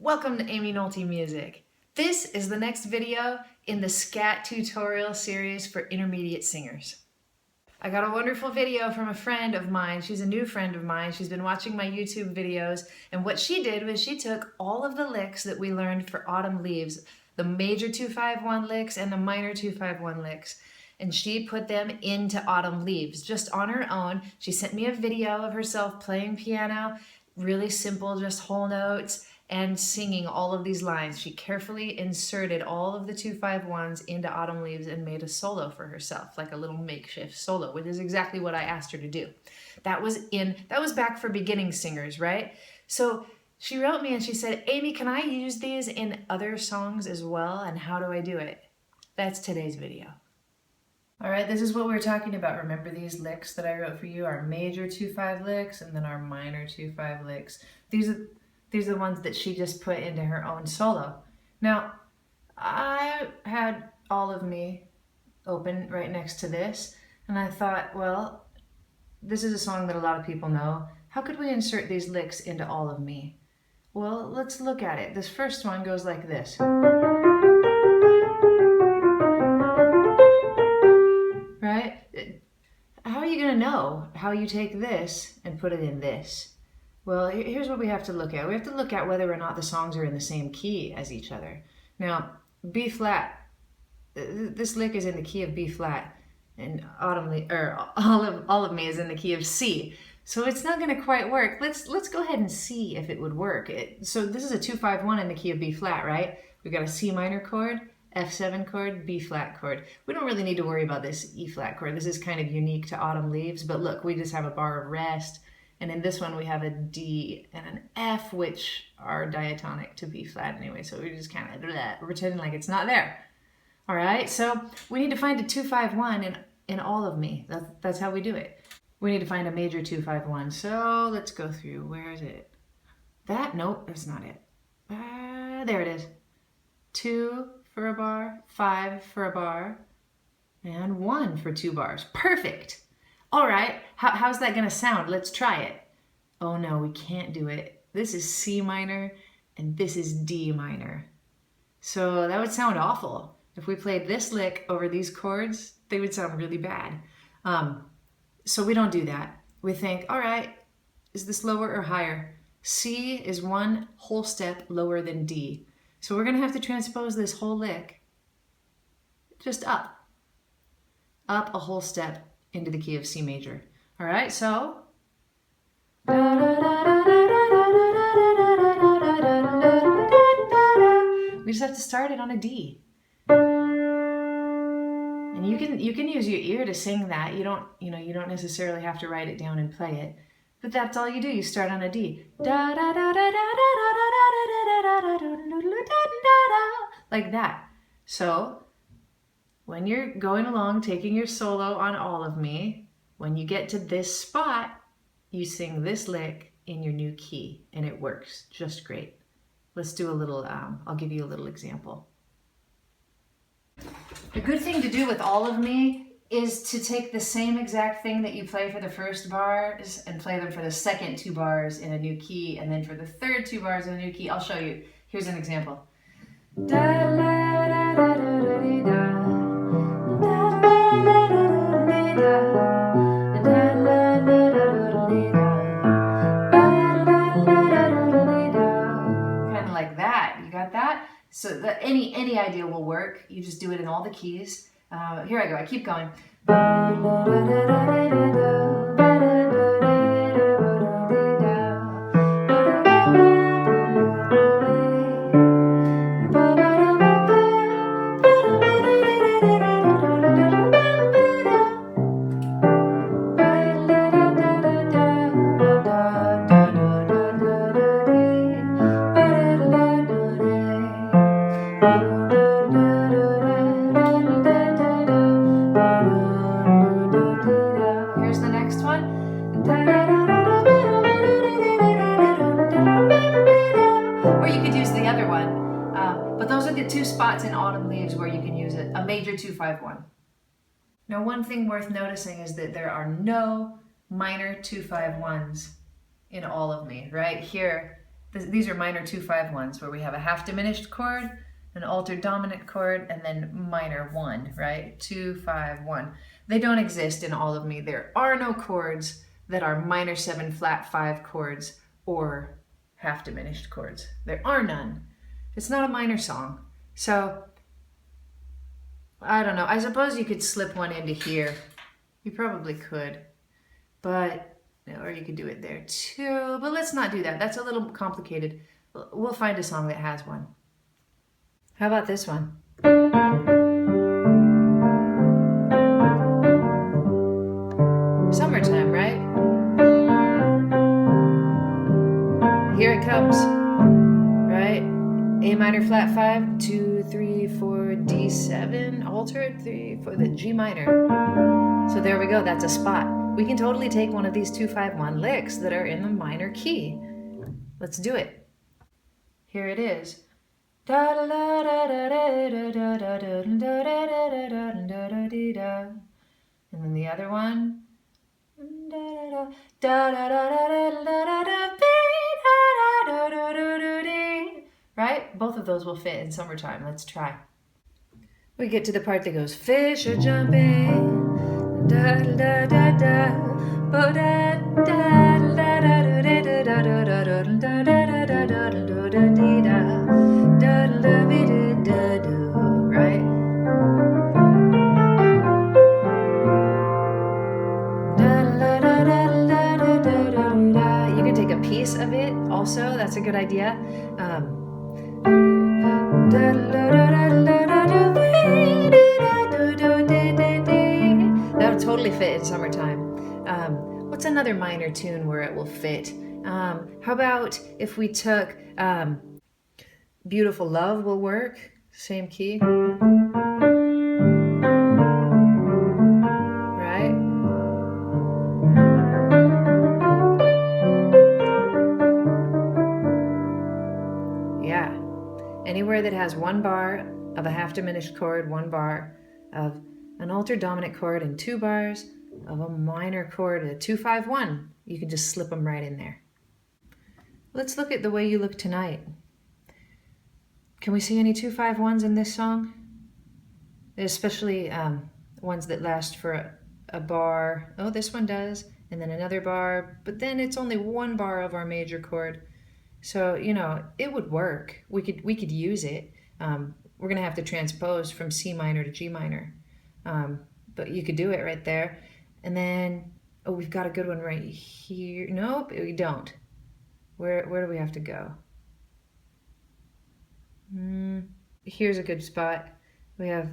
Welcome to Aimee Nolte Music. This is the next video in the Scat tutorial series for intermediate singers. I got a wonderful video from a friend of mine. She's a new friend of mine. She's been watching my YouTube videos, and what she did was she took all of the licks that we learned for Autumn Leaves, the major 2-5-1 licks and the minor 2-5-1 licks, and she put them into Autumn Leaves just on her own. She sent me a video of herself playing piano, really simple, just whole notes, and singing all of these lines. She carefully inserted all of the 2-5-1s into Autumn Leaves and made a solo for herself, like a little makeshift solo, which is exactly what I asked her to do. That was back for beginning singers, right? So she wrote me and she said, "Aimee, can I use these in other songs as well? And how do I do it?" That's today's video. All right, this is what we were talking about. Remember these licks that I wrote for you? Our major 2-5 licks and then our minor 2-5 licks. These are the ones that she just put into her own solo. Now, I had All of Me open right next to this, and I thought, well, this is a song that a lot of people know. How could we insert these licks into All of Me? Well, let's look at it. This first one goes like this. Right? How are you going to know how you take this and put it in this? Well, here's what we have to look at. We have to look at whether or not the songs are in the same key as each other. Now, B flat, this lick is in the key of B flat, and All of Me is in the key of C. So it's not going to quite work. Let's go ahead and see if it would work. So this is a 2-5-1 in the key of B flat, right? We've got a C minor chord, F7 chord, B flat chord. We don't really need to worry about this E flat chord. This is kind of unique to Autumn Leaves, but look, we just have a bar of rest. And in this one, we have a D and an F, which are diatonic to B flat anyway. So we just kind of pretending like it's not there. All right, so we need to find a 2-5-1 in All of Me. That's how we do it. We need to find a major 2-5-1. So let's go through. Where is it? Nope, that's not it. There it is. 2 for a bar, 5 for a bar, and 1 for 2 bars. Perfect. All right, how's that gonna sound? Let's try it. Oh no, we can't do it. This is C minor and this is D minor. So that would sound awful. If we played this lick over these chords, they would sound really bad. So we don't do that. We think, all right, is this lower or higher? C is 1 whole step lower than D. So we're gonna have to transpose this whole lick just up a whole step into the key of C major. All right, so we just have to start it on a D. And you can use your ear to sing that. You don't necessarily have to write it down and play it. But that's all you do. You start on a D. Like that. So when you're going along, taking your solo on All of Me, when you get to this spot, you sing this lick in your new key, and it works just great. Let's do a little, I'll give you a little example. The good thing to do with All of Me is to take the same exact thing that you play for the first bars and play them for the second 2 bars in a new key, and then for the third 2 bars in a new key. I'll show you. Here's an example. Kind of like that. You got that? So any idea will work. You just do it in all the keys. Here I go. I keep going. Here's the next one. Or you could use the other one. But those are the 2 spots in Autumn Leaves where you can use it. A major 2-5-1. Now, one thing worth noticing is that there are no minor 2-5-1s in All of Me. Right here, These are minor 2-5-1s where we have a half diminished chord, an altered dominant chord, and then minor 1, right? 2-5-1. They don't exist in all of me. There are no chords that are minor 7 flat 5 chords or half diminished chords. There are none. It's not a minor song. So, I don't know. I suppose you could slip one into here. You probably could. But, or you could do it there too. But let's not do that. That's a little complicated. We'll find a song that has one. How about this one? Summertime, right? Here it comes, right? A minor flat 5, 2, 3, 4, D7, altered 3 for the G minor. So there we go, that's a spot. We can totally take one of these 2-5-1 licks that are in the minor key. Let's do it. Here it is. And then the other one. Right? Both of those will fit in summertime. Let's try. We get to the part that goes, fish are jumping, da da da da, bo da da da da da da da da da da da da da da da da, right? You can take a piece of it also, that's a good idea. That would totally fit in summertime. What's another minor tune where it will fit? How about if we took Beautiful Love will work, same key. Right? Yeah. Anywhere that has one bar of a half diminished chord, one bar of an altered dominant chord, and 2 bars of a minor chord, a 2-5-1, you can just slip them right in there. Let's look at the way you look tonight. Can we see any 2-5-1s in this song? Especially ones that last for a bar. Oh, this one does, and then another bar, but then it's only 1 bar of our major chord. So, you know, it would work. We could use it. We're going to have to transpose from C minor to G minor. But you could do it right there. And then, oh, we've got a good one right here. Nope, we don't. Where do we have to go? Here's a good spot. We have,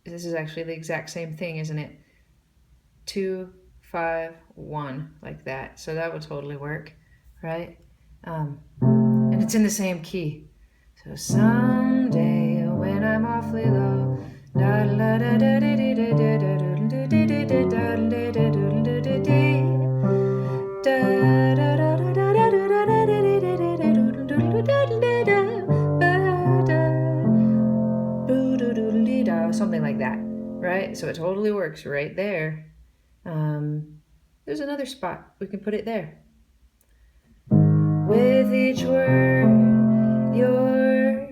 this is actually the exact same thing, isn't it? 2, 5, 1, like that. So that would totally work, right? And it's in the same key. So someday when I'm awfully low, something like that, right? So it totally works right there. There's another spot. We can put it there. With each word, your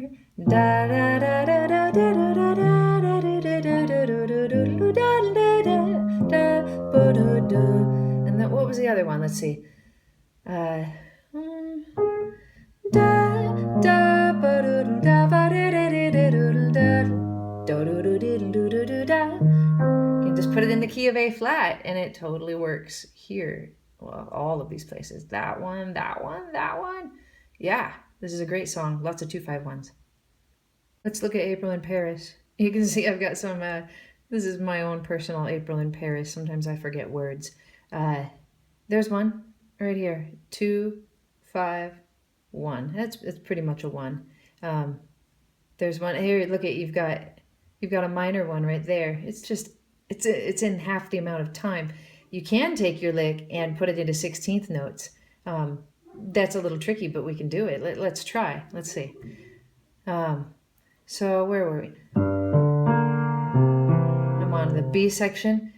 da da da da da da da da da da da. And then what was the other one? Let's see. Da da ba da da ba da da da da. You can just put it in the key of A flat, and it totally works here. Well, all of these places. That one, that one, that one. Yeah, this is a great song. Lots of 2-5-1s. Let's look at April in Paris. You can see I've got some, this is my own personal April in Paris. Sometimes I forget words. There's one right here. 2, 5, 1. That's pretty much a 1. There's one here. Look at, you've got a minor one right there. It's just, it's in half the amount of time. You can take your lick and put it into 16th notes. That's a little tricky, but we can do it. Let's try. Let's see. So where were we? I'm on the B section.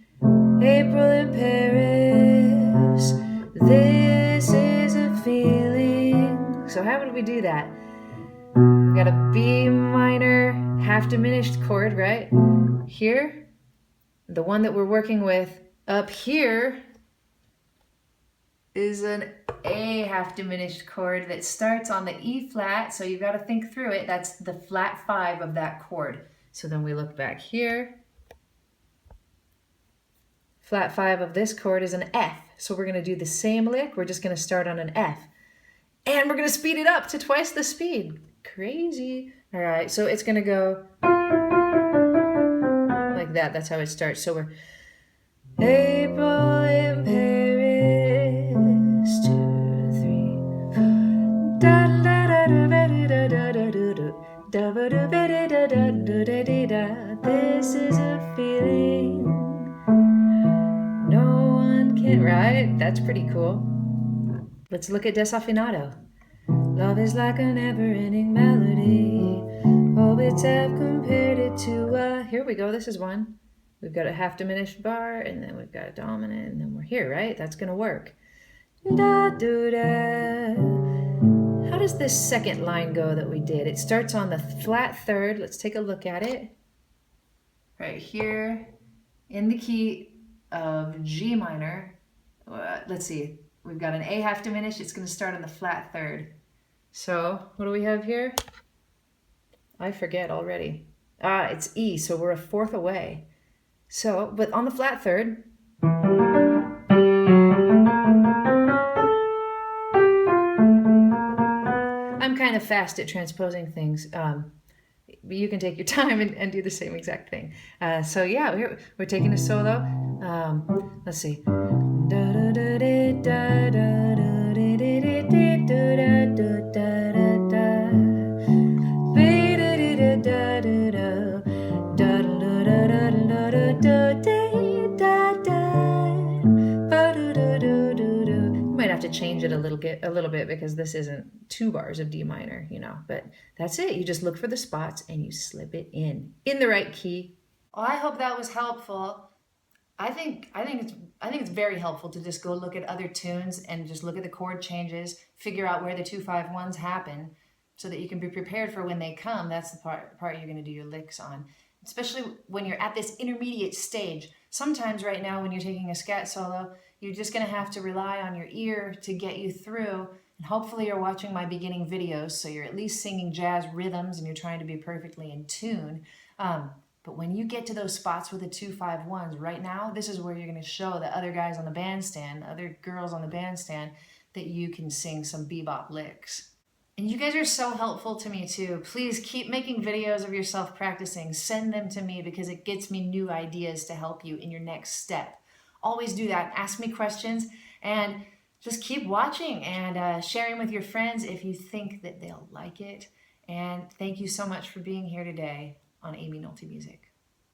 April in Paris, this is a feeling how would we do that? We've got a B minor half diminished chord, right? Here, the one that we're working with up here is an A half diminished chord that starts on the E flat, so you've got to think through it. That's the flat 5 of that chord. So then we look back here. Flat 5 of this chord is an F, so we're going to do the same lick. We're just going to start on an F. And we're going to speed it up to twice the speed. Crazy. All right, so it's going to go like that. That's how it starts. So we're April in Paris, 2, 3. Da da da da da da da da da da da. This is a feeling no one can. Right? That's pretty cool. Let's look at Desafinado. Love is like a never-ending melody. Poets have compared it to here we go. This is one. We've got a half diminished bar, and then we've got a dominant, and then we're here, right? That's gonna work. Da, da, da. How does this second line go that we did? It starts on the flat 3rd. Let's take a look at it. Right here in the key of G minor. Let's see. We've got an A half diminished. It's gonna start on the flat 3rd. So what do we have here? I forget already. It's E, so we're a 4th away. So, but on the flat 3rd, I'm kind of fast at transposing things. You can take your time and do the same exact thing. So yeah, we're taking a solo. Let's see. Might have to change it a little bit because this isn't 2 bars of D minor, you know, but that's it. You just look for the spots and you slip it in the right key. Well, I hope that was helpful. I think it's very helpful to just go look at other tunes and just look at the chord changes, figure out where the 2-5-1s happen, so that you can be prepared for when they come. That's the part you're going to do your licks on, especially when you're at this intermediate stage. Sometimes right now when you're taking a scat solo, you're just going to have to rely on your ear to get you through. And hopefully you're watching my beginning videos, so you're at least singing jazz rhythms and you're trying to be perfectly in tune. But when you get to those spots with the 2-5-1s, right now, this is where you're going to show the other guys on the bandstand, other girls on the bandstand, that you can sing some bebop licks. And you guys are so helpful to me too. Please keep making videos of yourself practicing. Send them to me because it gets me new ideas to help you in your next step. Always do that. Ask me questions and just keep watching and sharing with your friends if you think that they'll like it. And thank you so much for being here today on Aimee Nolte Music.